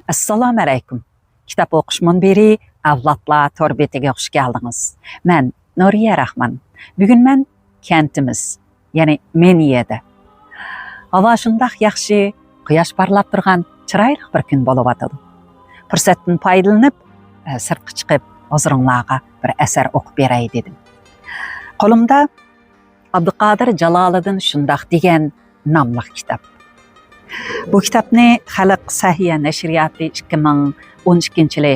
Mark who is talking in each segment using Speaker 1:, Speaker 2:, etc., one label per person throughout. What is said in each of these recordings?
Speaker 1: Assalamu alaykum. Kitap o'qish munbiri avlodlar tor betiga xush keldingiz. Men Nuriya Rahman. Bugun men kentimiz, ya'ni Meniyada. Havo shundoq yaxshi, quyosh parlab turgan chiroyli bir kun bo'lib o'tadi. Fursatdan foydalanib, sirtqa chiqib, o'zingizlarga bir asar o'qib beray dedim. Qo'limda Abduqodir Jaloliddin shundoq degan nomli kitap. Bu kitapni Xalq Sahiya nashriyati 2012-yili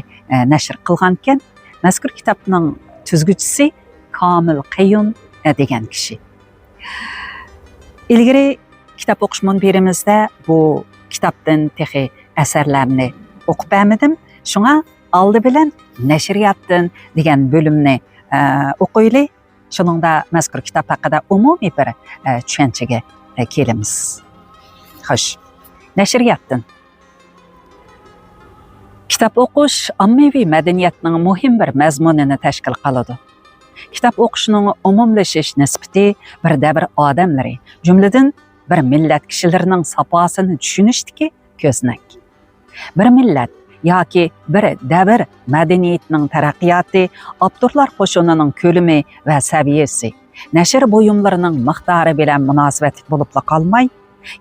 Speaker 1: nashr qilgan ekan. Mazkur kitapning tuzguvchisi Komil Qayyum degan kishi. Ilgari kitap o'qish munbirimizda bu kitapdan texi asarlarni o'qib bermadim. Shunga oldi bilan nashriyatdan degan bo'limni o'qiylik. Shuningda mazkur kitap haqida umumiy bir tushunchaga kelamiz. Xo'sh, nashriyatdan. Kitap o'qish ommaviy madaniyatning muhim bir mazmunini tashkil qiladi. Kitap o'qishning umumlashish nisbati bir davr odamlari, jumladan bir millat kishilarining safosini tushunishdiki ko'znak. Bir millat yoki bir davr madaniyatining taraqqiyoti, avtorlar qo'shinining ko'lami va saviyasi, nashr buyumlarining miqdori bilan munosabatli bo'lib qolmay,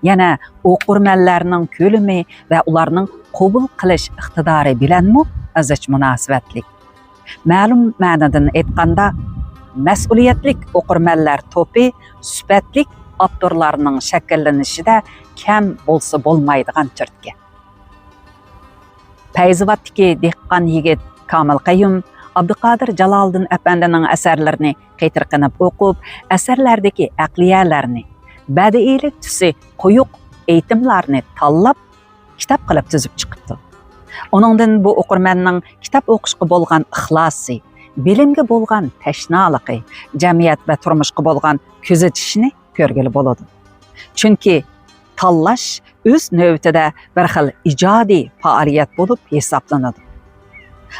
Speaker 1: yana o'qirmanlarning ko'lami va ularning qabul qilish iqtidori bilanmi azich munosabatli. Ma'lum ma'nodan aytganda, mas'uliyatlik o'qirmanlar to'pi sifatli avtorlarning shakllanishida kam bo'lsa bo'lmaydigan chirtga. Payzivatdagi dehqon yigit Komil Qayyum Abduqodir Jaloliddin apandining asarlarini qaytirqinib o'qib, asarlardagi aqliyalarni, badiiylik tusi quyuq aytimlarni tanlab kitap qilib tuzib chiqibdi. Onundan bu o'qirmanning kitap o'qishga bo'lgan ixlosi, bilimga bo'lgan tashnoligi, jamiyat va turmushga bo'lgan kuzatishni ko'rgili bo'ladi. Chunki tanlash o'z navbatida bir xil ijodiy faoliyat bo'lib hisoblanadi.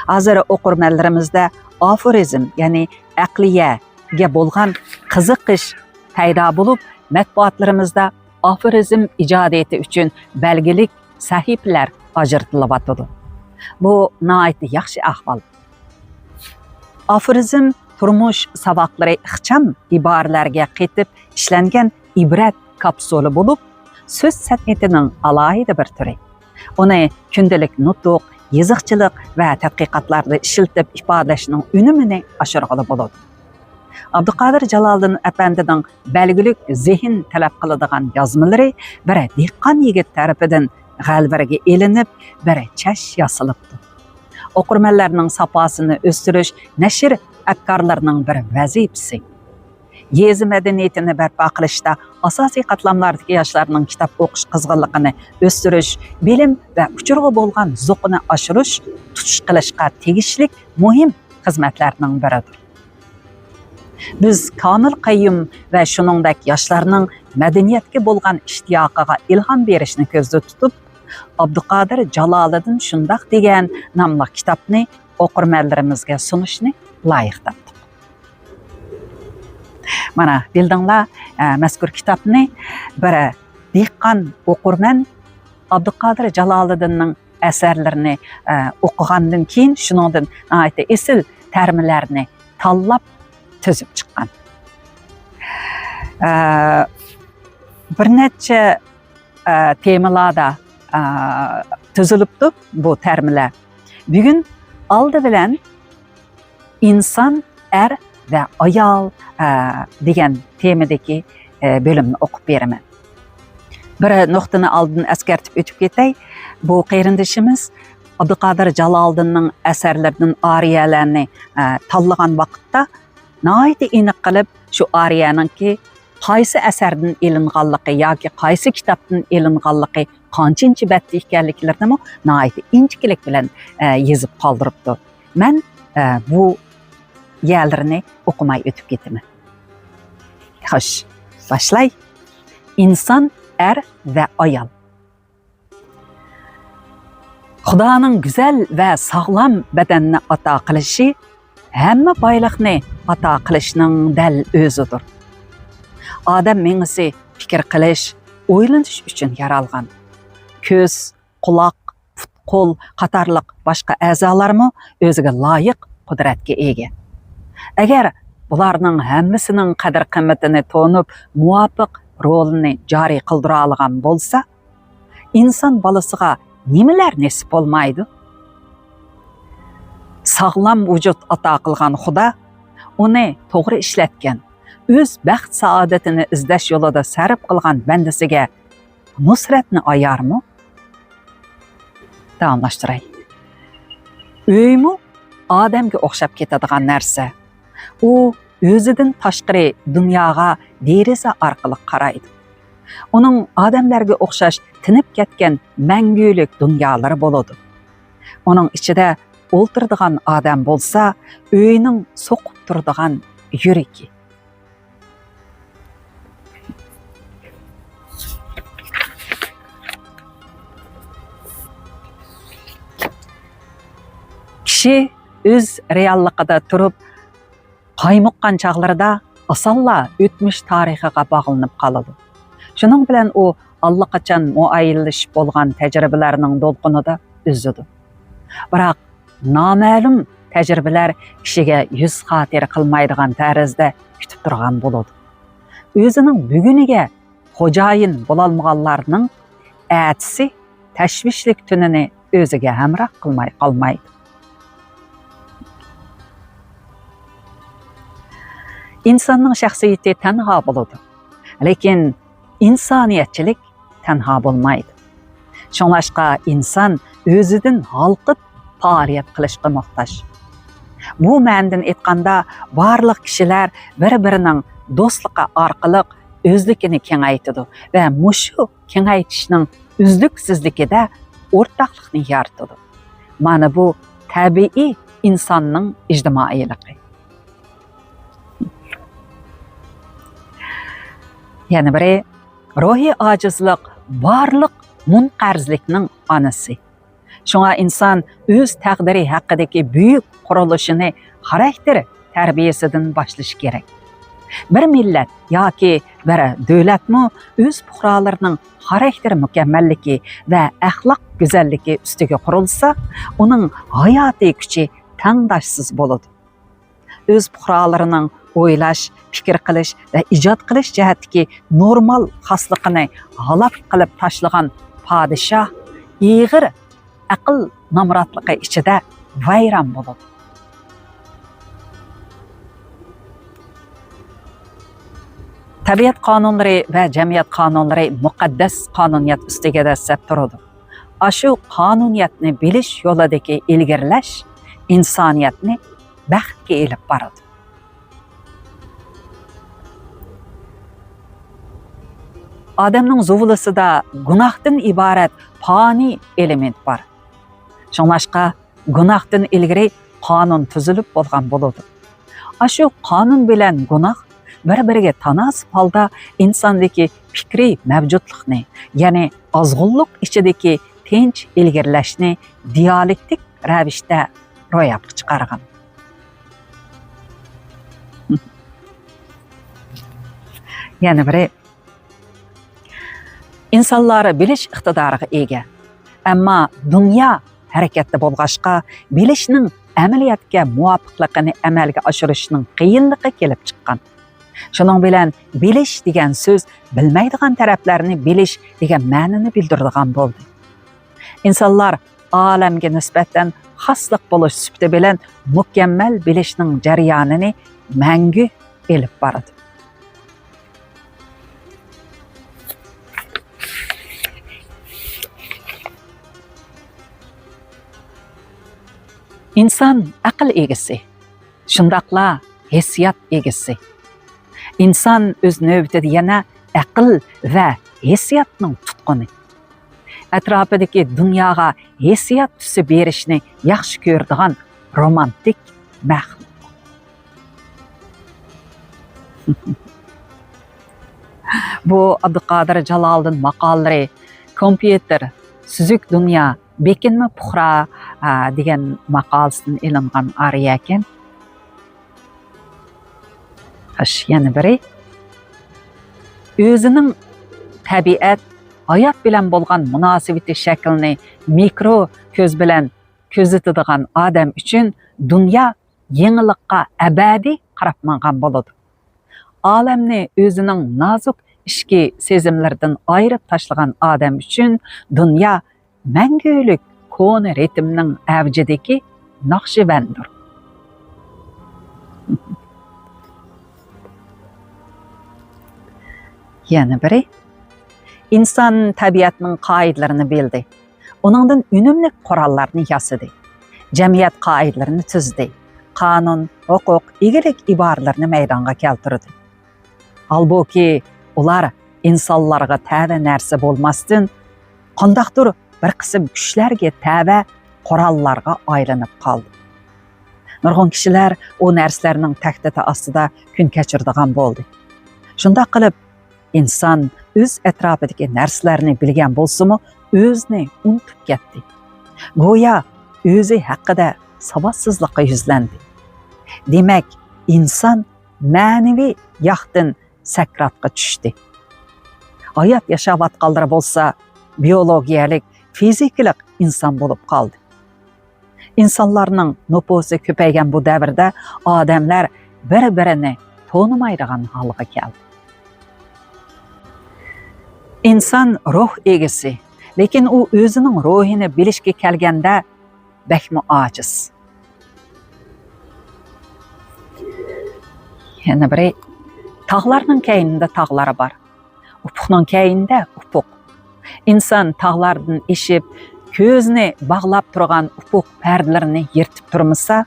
Speaker 1: Hozir o'qirmanlarimizda aforizm, ya'ni aqliyaga bo'lgan qiziqish paydo bo'lib, matbuotlarimizda aforizm ijodiyati uchun belgilik sahifalar ajratiladi. Bu nihoyatda yaxshi ahvol. Aforizm turmush saboqlari ixcham iboralarga qaytib ishlangan ibrat kapsuli bo'lib, so'z san'atining alohida bir turi. Uni kundalik nutq, yoziqchilik va tadqiqotlarda ishlatib ifodalashning unumini oshirg'ili bo'ladi. Abduqodir Jaloliddin apandining belgilik zehn talab qiladigan yozmalari biri dehqon yigit tarafidan g'alvaraga elinib, biri chash yosilibdi. O'qirmanlarning safosini o'stirish nashr afkorlarining bir vazifasi. Yezi madaniyatini barpo qilishda asosiy qatlamlardagi yoshlarning kitob o'qish qizg'inligini o'stirish, bilim va uchurg'i bo'lgan zuqini oshirish, tutish qilishga tegishli muhim xizmatlarning biridir. Biz Komil Qayyum va shuningdek yoshlarning madaniyatga bo'lgan ishtiyoqiga ilhom berishni ko'zda tutib, Abduqodir Jaloliddin shundoq degan nomli kitobni o'qirmanlarimizga sunishni loyiq topdik. Mana bildinglar, mazkur kitobni bir dehqon o'qirman Abduqodir Jaloliddinning asarlarini o'qigandan keyin shuningdan aytdi esil terminlarni tanlab tuzib chiqqan. Bir necha temalarda tuzilibdi bu terminlar. Bugun oldi bilan inson, er va ayol degan temadagi bo'limni o'qib beraman. Bir nuqtani oldin eskartib o'tib ketay. Bu qarindishimiz Abduqodir Jaloliddinning asarlaridan ariyalarni tanlagan vaqtda nihoyatda aniq qilib shu ariyaningki qaysi asardan ilinganligi yoki qaysi kitobdan ilinganligi, qanchinchi batda ekanliklarini nihoyatda inchiklik bilan yozib qoldiribdi. Men bu yerlarini o'qimay o'tib ketaman. Xo'sh, boshlay. Inson, er va ayol. Xudoning go'zal va sog'lom badanni ato qilishi hamma boyliqni ato qilishning dal o'zidir. Odam mengisi fikr qilish, o'ylanish uchun yaralgan. Ko'z, quloq, qo'l qatorliq boshqa a'zolarmi o'ziga loyiq qudratga ega. Agar bularning hammasining qadr qimmatini to'nib, muvofiq rolini joriy qildira olgan bo'lsa, inson bolasiga nimalar nasib bo'lmaydi? Sog'lom vujud ato qilgan Xudo uni to'g'ri ishlatgan, o'z baxt saodatini izlash yo'lida sarf qilgan bandasiga nusratni ayarmi? Davomlashtiray. Uymu odamga o'xshab ketadigan narsa. U o'zidan tashqari dunyoga deraza orqali qaraydi. Uning odamlarga o'xshash tinib ketgan mangulik dunyolari bo'ladi. Uning ichida o'ltiradigan odam bo'lsa, uyning so'qib turadigan yuragi. Kishi o'z realligida turib, qaymoqqan chaqlarida asalla o'tmish tarixiga bog'lanib qoladi. Shuning bilan u allaqachon muayyanlashib bo'lgan tajribalarning to'lqinida uzidi. Biroq noma'lum tajribalar kishiga yuz xotira qilmaydigan tarzda kutib turgan bo'ladi. O'zining buguniga xo'jayin bo'lolmaganlarning atisi tashvishlik tunini o'ziga hamroh qilmay qolmaydi. İnsanның şəxsiyyəti tənha buludu. Lekin insaniyyətçilik tənha bulmaydı. Şonlaşqa insan özüdün halqıb fəaliyyət qilishqa muhtaç. Bu məndən etqanda barlıq kişilər bir-birinin dostluğa arqılıq özlükini kengaytıdı və muşu kengaytışının üzlüksizlikdə ortaqlıqni yaratıdı. Mana bu təbii insanның ictimaiyliği. Yani biri ruhi acizlik, barlıq munqarzlikning anası. Şuna insan öz təqdiri haqqidagi büyük quruluşunu xarakteri tərbiyəsindən başlaşı gerek. Bir millet yoki bir dövlətmi öz fuqarolarının xarakteri mükemmelligi və əxlaq güzelligi üstüge qurulsa, onun hayati gücü tangdoshsiz bo'ladi. Öz fuqarolarının o'ylash, fikr qilish va ijod qilish jihatdagi normal xosligini g'alab qilib tashlagan podshoh ig'ir aql nomrodligi ichida vayron bo'ladi. Tabiat qonunlari va jamiyat qonunlari muqaddas qonuniyat ustiga dastlab turadi. Ashu qonuniyatni bilish yo'lidagi ilgirlash insoniyatni baxtga elib boradi. Adamның zuvlusida gunohdan iborat fani element bor. Shunlashqa gunohdan ilgari qonun tuzilib bo'lgan bo'ladi. Ashu qonun bilan gunoh bir-biriga tanasib holda insondagi fikriy mavjudlikni, ya'ni ozg'unlik ichidagi tinch ilgirlashni dialektik ravishda ro'yobga chiqargan. Ya'ni biri insonlar bilish iqtidoriga ega. Ammo dunyo harakatda bo'lg'ashqa bilishning amaliyotga muvofiqligini amalga oshirishning qiyinligi kelib chiqqan. Shuning bilan bilish degan so'z bilmaydigan taraflarni bilish degan ma'noni bildiradigan bo'ldi. Insonlar olamga nisbatan xoslik bo'lish sifati bilan mukammal bilishning jarayonini mangu elib boradi. İnsan aql egisi, shundaqla hissiyot egisi. İnsan o'z navbatida yana aql va hissiyotning tutquni. Atrofidagi dunyoga hissiyot tusi berishni yaxshi ko'radigan romantik maxluq. Bu Abduqodir Jaloliddin maqollari kompyuter, suzuk dunyo, bekinma puhra degan maqolasidan ilingan ariya ekan. Yana biri o'zining tabiat hayat bilan bo'lgan munosabati shaklini mikro ko'z bilan ko'zatadigan odam uchun dunyo yangilikqa abadiy qarab mangan bo'ladi. Olamni o'zining nozik ishki sezimlardan ayirib tashlagan odam uchun dunyo mangulik ko'ni ritmning avjidagi naqshbandir. Yana biri, inson tabiatning qoidalarini bildi. Onundan unumli qurollarni yasadi. Jamiyat qoidalarini tuzdi. Qonun, huquq, egilik iboralarini maydonga keltirdi. Albuki ular insonlarga tava narsa bo'lmasdan, qandaqdir bir qism kuchlarga tava qurollarga aylanib qoldi. Nurg'un kishilar o narsalarning tahdidi ostida kun kechiradigan bo'ldi. Shunda qilib inson o'z atrofidagi narsalarni bilgan bo'lsa-mu, o'zini unutib ketdi. Go'yo o'zi haqida savodsizlikqa yuzlandi. Demak, inson ma'naviy yaxtdan sakratga tushdi. Hayot yashayotganlar bo'lsa, biologiyalik, fizikalik inson bo'lib qoldi. İnsanlarning nupusi ko'paygan bu davrda odamlar bir-birini tonimaydigan holga keldi. İnson ruh egasi, lekin u o'zining ruhini bilishga kelganda bakmi ojiz. Yana biri, tog'larning keyinida tog'lari bor. Ufuqning keyinida ufuq. İnson tog'lardan eshib ko'zni bog'lab turgan ufuq pardalarini yirtib turmasa,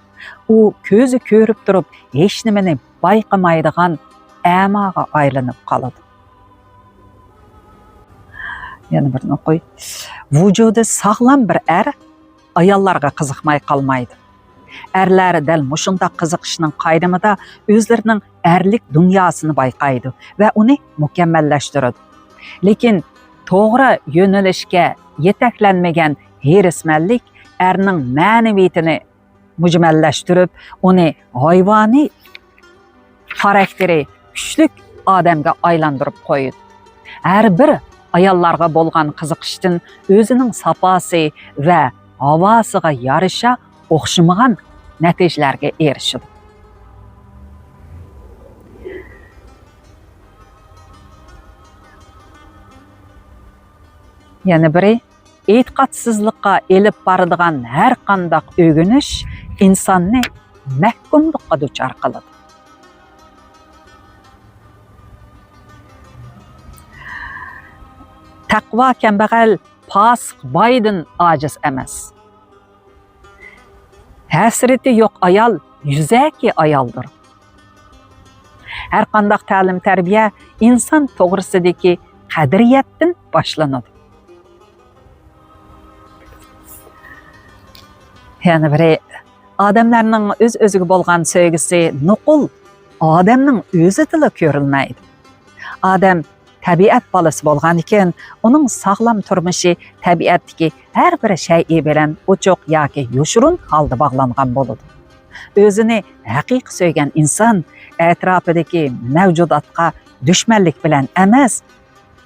Speaker 1: u ko'zi ko'rib turib hech nimani bayqamaydigan amaga aylanib qoladi. Yana birini o'qiy. Vujudi sog'lom bir ayollarga qiziqmay qolmaydi. Erlar dal mushunda qiziqishning qaydimida o'zlarining erlik dunyosini bayqaydi va uni mukammallashtiradi. Lekin to'g'ri yo'nalishga yetaklanmagan herismanlik erning ma'naviyatini mujmallashtirib, uni hayvoniy xarakteri kuchli odamga aylantirib qo'yadi. Har bir ayollarga bo'lgan qiziqishdan o'zining safosi va havosiga yarasha o'xshamagan natijalarga erishadi. Yana biri, e'tiqodsizlikqa elib boradigan har qanday o'g'inish insonni mahkumlikqa duchor qiladi. Taqvo kambag'al, fosiq boydan ojiz emas. Hasrati yo'q ayol yuzaki ayoldir. Har qanday ta'lim tarbiya inson to'g'risidagi qadriyatdan boshlanadi. Yani biri, odamlarning o'z-o'ziga bo'lgan sevgisi nuqul odamning o'zi tili ko'rilmaydi. Odam tabiat bolasi bo'lgan ekan, uning sog'lom turmushi tabiatdagi har bir shay bilan ochiq yoki yoshirin holda bog'langan bo'ladi. O'zini haqiqiy sevgan inson atrofidagi mavjudotga dushmanlik bilan emas,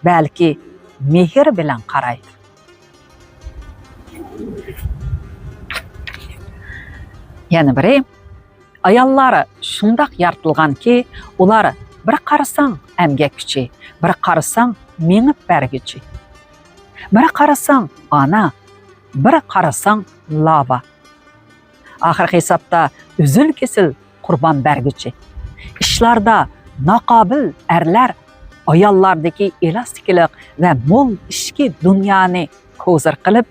Speaker 1: balki mehr bilan qaraydi. Yani biri, ayollar shundoq yaratilganki, ular bir qarasang emgakchi, bir qarasang mengib bergichi, bir qarasang ana, bir qarasang lava. Oxirgi hisobda uzul kesil qurban bergichi. Ishlarda naqobil erlar ayollardagi elastiklik va mo'l ishki dunyoni ko'zir qilib,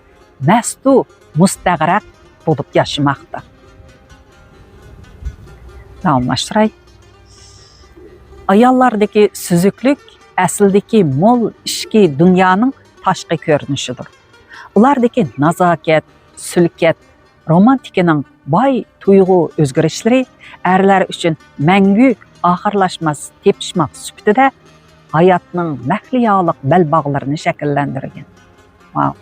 Speaker 1: mastu mustag'raq bo'lib yashamoqda. Davomlashtiray. Ayollardagi suzuklik aslidagi mo'l ishki dunyoning tashqi ko'rinishidir. Ulardagi nazokat, sulkat, romantikaning boy tuyg'u o'zgarishlari erlar uchun mangu oxirlashmas tepishmoq sifatida hayotning maxliyoliq belbog'larini shakllantirgan. Wow.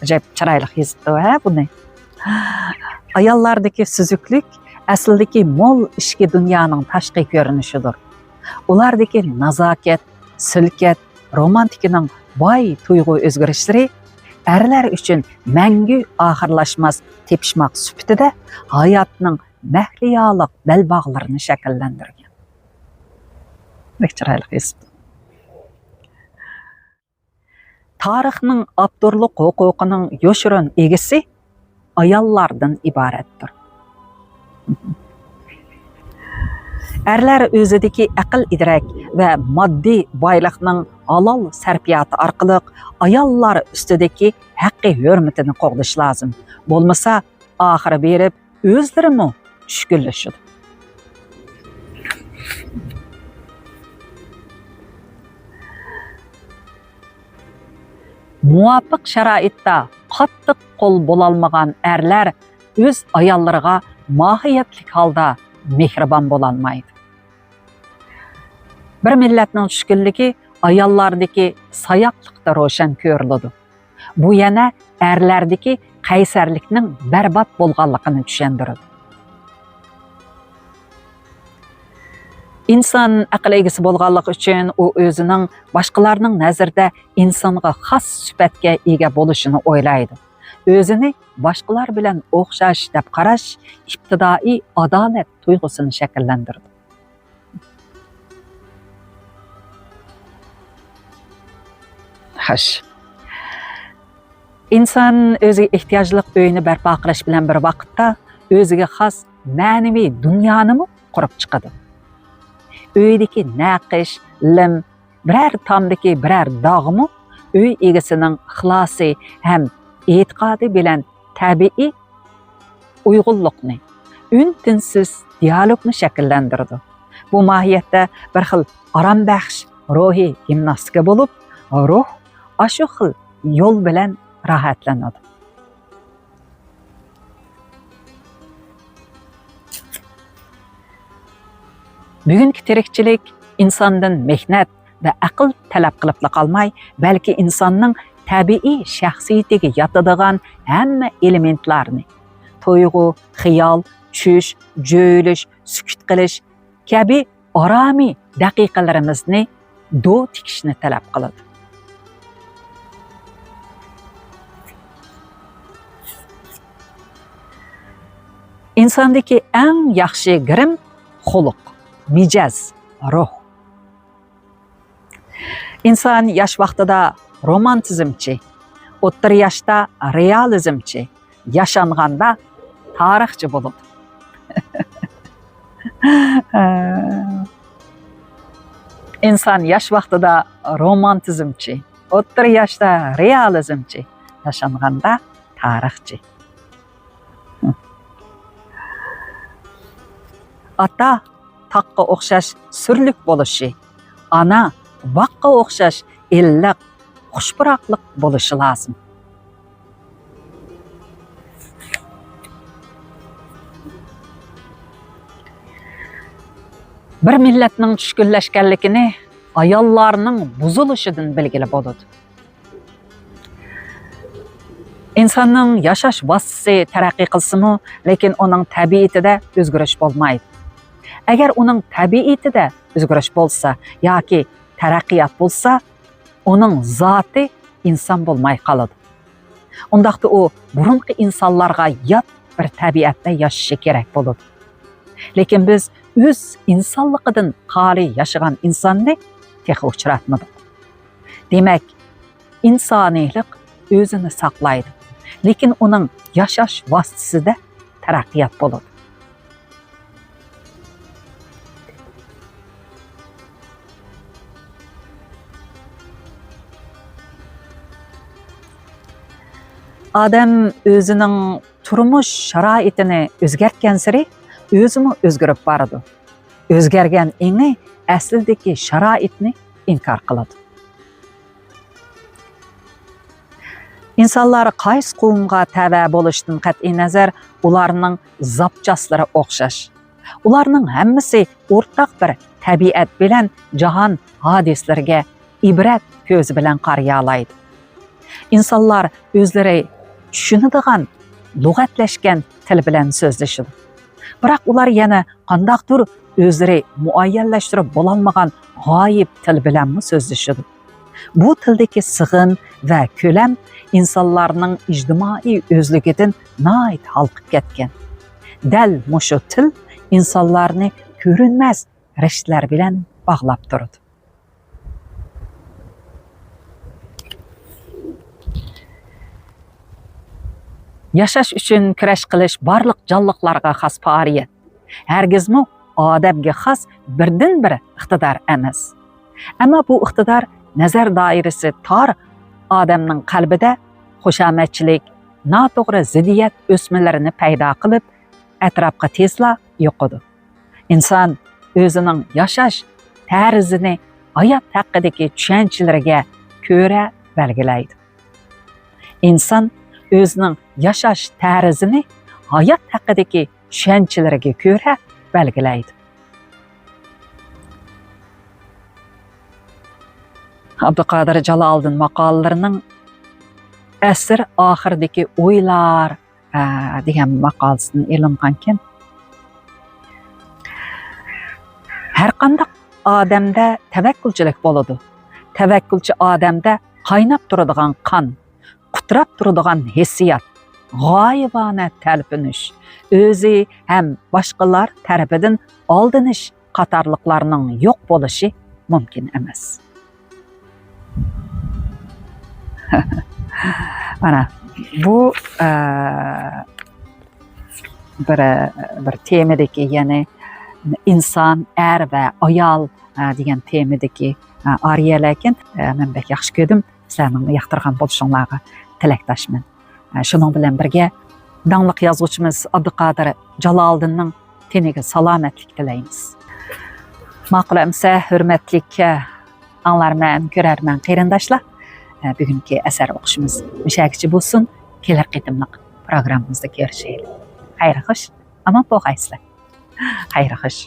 Speaker 1: Ajoyib chiroyli his-da buni. Ayollardagi suzuklik aslidagi mo'l ishki dunyoning tashqi ko'rinishidir. Ulardagi nazokat, sulkat, romantikining boy tuyg'u o'zgarishlari erlar uchun mangu oxirlashmas tepishmoq sifatida hayotning mahliyoliq belbog'larini shakllantirgan. Tarixning avtorlik huquqining yoshirin egisi ayollardan iboratdir. Erlar o'zidagi aql idrak va moddiy boylikning halol sarfiyati orqali ayollar ustidagi haqqi hurmatini qo'g'dish lozim. Bo'lmasa, oxiri berib o'zlarimi tushkunlashadi. Muvafiq sharoitda qattiq qo'l bo'lolmagan erlar o'z ayollariga mohiyatlik holda mehribon bo'lolmaydi. Bir millatning tushkunligi ayollardagi sayoqlikda ro'shan ko'riladi. Bu yana erlardagi qaysarlikning barbod bo'lganligini tushundiradi. İnsan aql egisi bo'lganligi uchun u o'zining boshqalarning nazarida insonga xos sifatga ega bo'lishini o'ylaydi. O'zini boshqalar bilan o'xshash deb qarash ibtidoiy adolat tuyg'usini shakllantirdi. İnsan o'ziga ehtiyojli uyni barpo qilish bilan bir vaqtda o'ziga xos ma'naviy dunyoni qurib chiqadi. Uydagi naqsh, lim, biror tomdagi biror dog'mi uy egasining ixlosi ham e'tiqodi bilan tabiiy uyg'unlikni, un-tinsiz dialogni shakllantirdi. Bu mohiyatda bir xil orombaxsh ruhiy gimnastika bo'lib, ruh ashu xil yo'l bilan rohatlanadi. Bugungi tirikchilik insondan mehnat va aql talab qilib qolmay, balki insonning tabiiy shaxsiyatiga yotadigan hamma elementlarni, tuyg'u, xiyol, tush, jo'yilish, sukut qilish kabi oromiy daqiqalarimizni do tikishni talab qiladi. Insondagi eng yaxshi girim xuluq, mijoz, ruh. İnsan yosh vaqtida romantizmchi, o'ttir yoshda realizmchi, yashanganda tarixchi bo'ladi. İnsan yosh vaqtida romantizmchi, o'ttir yoshda realizmchi, yashanganda tarixchi. Ata taqqa o'xshash surlik bo'lishi, ana vaqqa o'xshash illiq, xushpuroqlik bo'lishi lozim. Bir millatning tushkunlashganligini ayollarning buzilishidan belgilab bo'ladi. İnsanning yashash vositasi taraqqiy qilsa-mu, lekin uning tabiatida o'zgarish bo'lmaydi. Agar uning tabiatida o'zgarish bo'lsa yoki taraqqiyot bo'lsa, uning zoti inson bo'lmay qoladi. Undaqda u burunqi insonlarga yot bir tabiatda yashashi kerak bo'ladi. Lekin biz o'z insonligidan xoli yashagan insonni tex uchratmadik. Demak, insoniylik o'zini saqlaydi, lekin uning yashash vositasida taraqqiyot bo'ladi. Adam o'zining turmush sharoitini o'zgartgan sari o'zimi o'zgarib boradi. O'zgargan eni aslidagi sharoitni inkor qiladi. İnsanlar qaysi qavmga tava bo'lishdan qat'iy nazar ularning zapchaslari o'xshash. Ularning hammasi o'rtaq bir tabiat bilan jahon hodislariga ibrat ko'zi bilan qaraya oladi. İnsanlar o'zlari tushunadigan lug'atlashgan til bilan so'zlashadi. Biroq ular yana qandaqdir o'zlari muayyanlashtirib bo'lolmagan g'oyib til bilan so'zlashadi. Bu tildeki sığın ve kölem insanlarning ijtimoiy o'zligidan nayt halqib ketgan. Dal mushu til insonlarni ko'rinmas rishtlar bilan bog'lab turadi. Yashash uchun kurash qilish barliq jonliqlarga xos faoliyat. Hargizmi odamga xos birdan-bir iqtidor emas. Ammo bu iqtidor nazar doirasi tor odamning qalbida xushomadchilik, noto'g'ri ziddiyat o'smalarini paydo qilib, atrofga tezla yo'qadi. Inson o'zining yashash tarzini hayot haqidagi tushunchalariga ko'ra belgilaydi. Inson o'zining yashash tarzini hayot haqidagi tushunchalariga ko'ra belgilaydi. Abduqodir Jaloliddin maqolalarining asr oxiridagi o'ylar degan maqolasini e'lonlangan. Har qanday odamda tavakkulchilik bo'ladi. Tavakkulchi odamda qaynab turadigan qon, qutirab turadigan hissiyat, g'oyibona talpinish, o'zi ham boshqalar tarafidan oldinish qatorliqlarning yo'q bo'lishi mumkin emas. Mana bu bir temadagi, ya'ni inson, er va ayol degan temadagi ariyalarkin men bek yaxshi ko'rdim. Sizlarning yoqtirgan bo'lishinglarga tilakdoshman. Shuning bilan birga dangliq yozuvchimiz Abduqodir Jaloliddinning teniga salomatlik tilaymiz. Ma'qul amsa, hurmatli anglarman, ko'rarman qarindoshlar. Bugungi asar o'qishimiz mushakichi bo'lsin. Kelar qitimliq programmamizda ko'rishaylik. Xayr-xush, omon bo'lg'aysizlar. Xayr-xush.